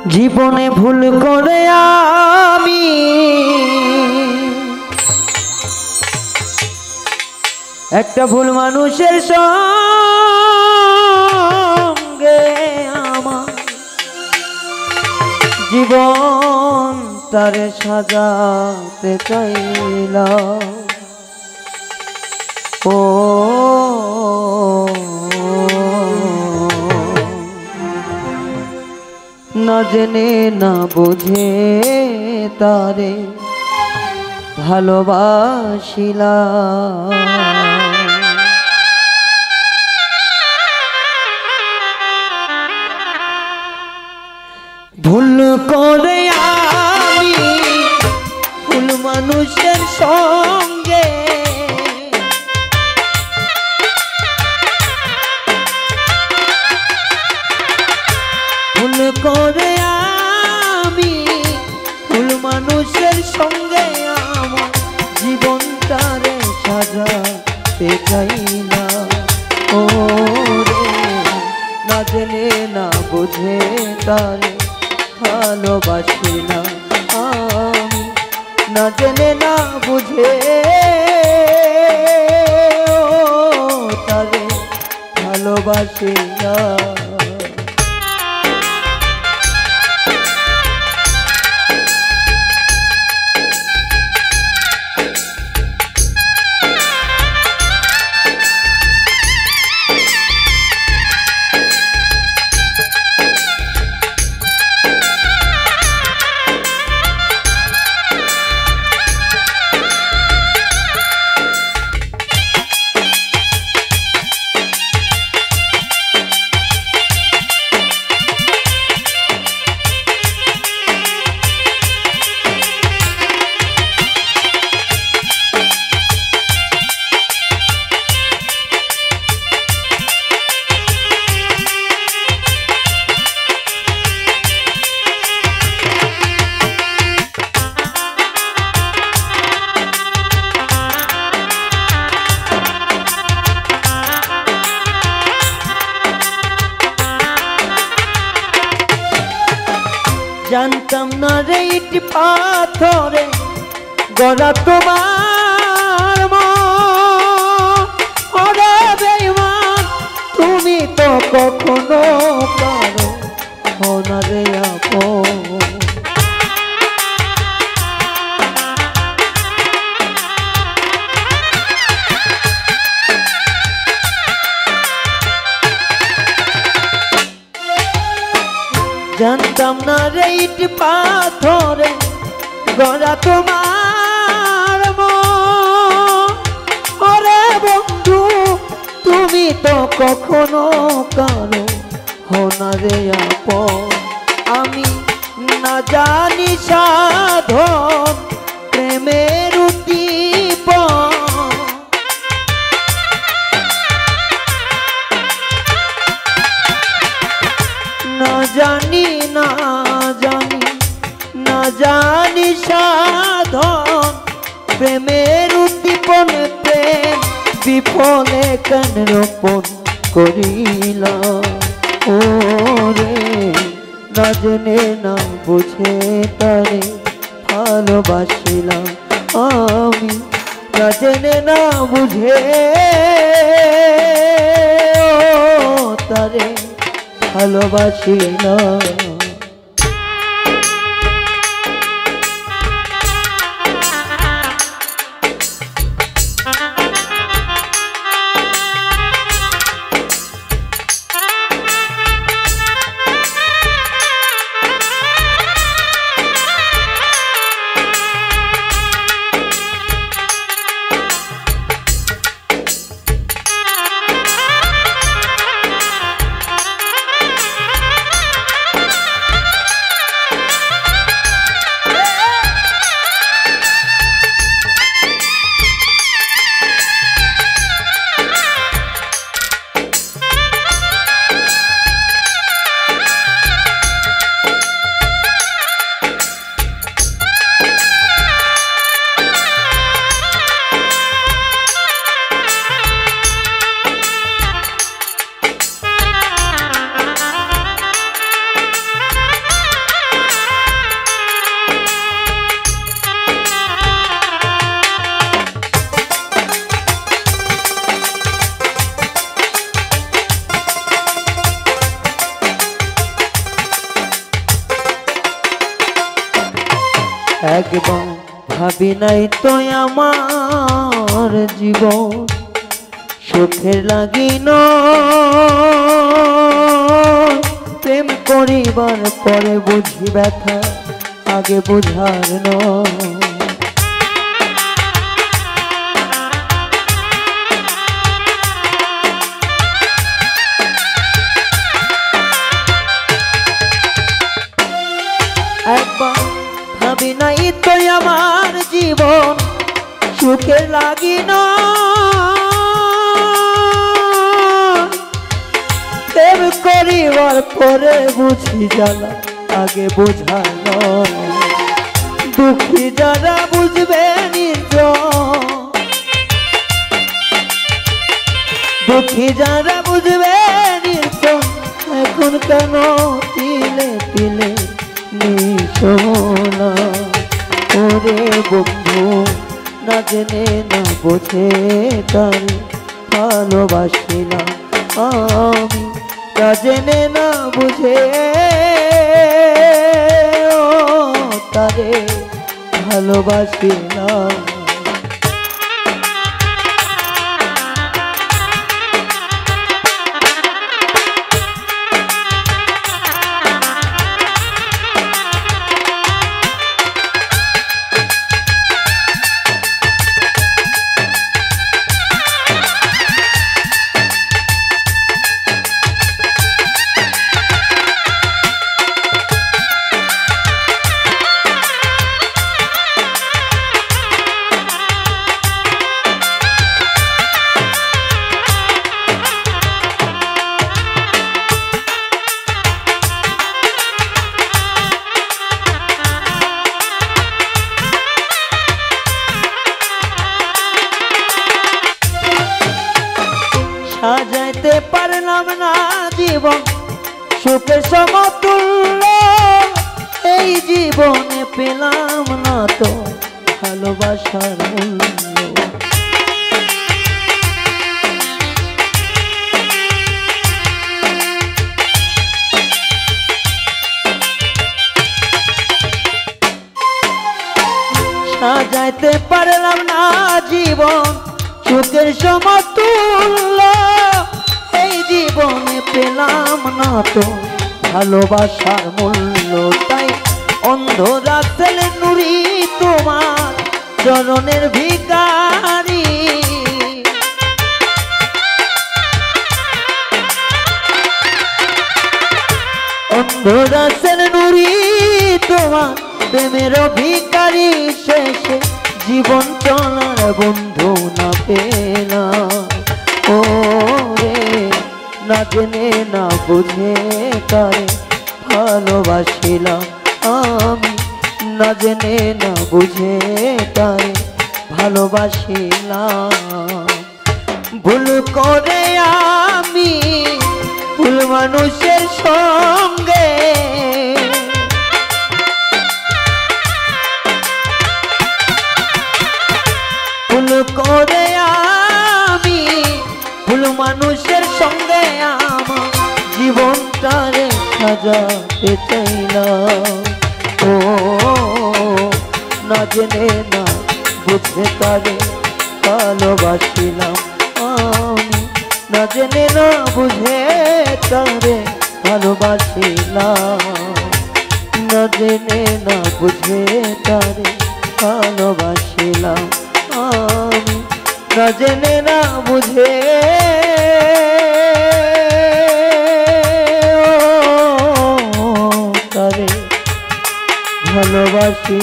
জীবনে ভুল করে আমি একটা ভুল মানুষের সঙ্গে আমার জীবন তারে সাজাতে চাইলাম। ও না জেনে না বুঝে তারে ভালোবাসিলাম। ভুল করে আমি ভুল মানুষের সঙ্গে ভুল করে আমি ভুল মানুষের সঙ্গে আমার জীবনটারে সাজাতে চাইলাম। ও রে না জেনে না বুঝে তারে ভালোবাসিলাম আমি, না জেনে না বুঝে তারে ভালোবাসিলাম। জানতাম না রে ইট পাথরে গড়া তোমার মনে বেঈমান, তুমি তো কখনো পারো না রে আপন। জানতাম না রে ইট পাথরে গড়া তোমার মনে বন্ধু, তুমি তো কখনো কারো না রে আপন। আমি না জানি সাধন প্রেমের উদ্দীপন, না জানি না জানি না জানি সাধন প্রেমের উদ্দীপন, প্রেম বিফলে কেন রোপণ করিলাম। ও রে না জেনে না বুঝে তারে ভালোবাসিলাম আমি, না জেনে না বুঝে তারে ভালোবাসিলাম। একবার ভাবি নাই তো আমার জীবন সুখের লাগিন প্রেম করিবার পরে বুঝি ব্যথা আগে বুঝার নয়। একবার ভাবি নাই তো আমার জীবন সুখের লাগিন প্রেম করিবার পরে বুঝি জ্বালা আগে বুঝানো। দুঃখী যারা বুঝবে দুঃখী যারা বুঝবে এখন কেন তিলে তিলে নিশোনা ওরে বন্ধু না জেনে না বোঝে তার ভালোবাসিলাম আমি না জেনে না বুঝে তারে ভালোবাসিলাম। সাজাইতে পারলাম না জীবন সুখের সমতুল্য এই জীবনে পেলাম না তো ভালোবাসার মূল্য। সাজাইতে পারলাম না জীবন সুখের সমতুল্য এই জীবনে পেলাম না তো ভালোবাসার মূল্য। তাই অন্ধ রাসেল নুরি তোমার চরণের ভিখারি অন্ধ রাসেল নুরি তোমার প্রেমের ভিখারি শেষে জীবন চলার বন্ধু না পেলাম ও রে না জেনে না বুঝে তারে ভালোবাসিলাম আমি না জেনে না বুঝে তারে ভালোবাসিলাম। ভুল করে আমি ভুল মানুষের সঙ্গে ভুল করে আমি ভুল মানুষের সঙ্গে আমার জীবনটারে সাজাতে চাইলাম ও না জেনে না বুঝে তারে ভালোবাসিলাম আমি না জেনে না বুঝে তারে ভালোবাসিলাম না জেনে না বুঝে তারে ভালোবাসিলাম আমি না জেনে না বুঝে তারে ভালোবাসি।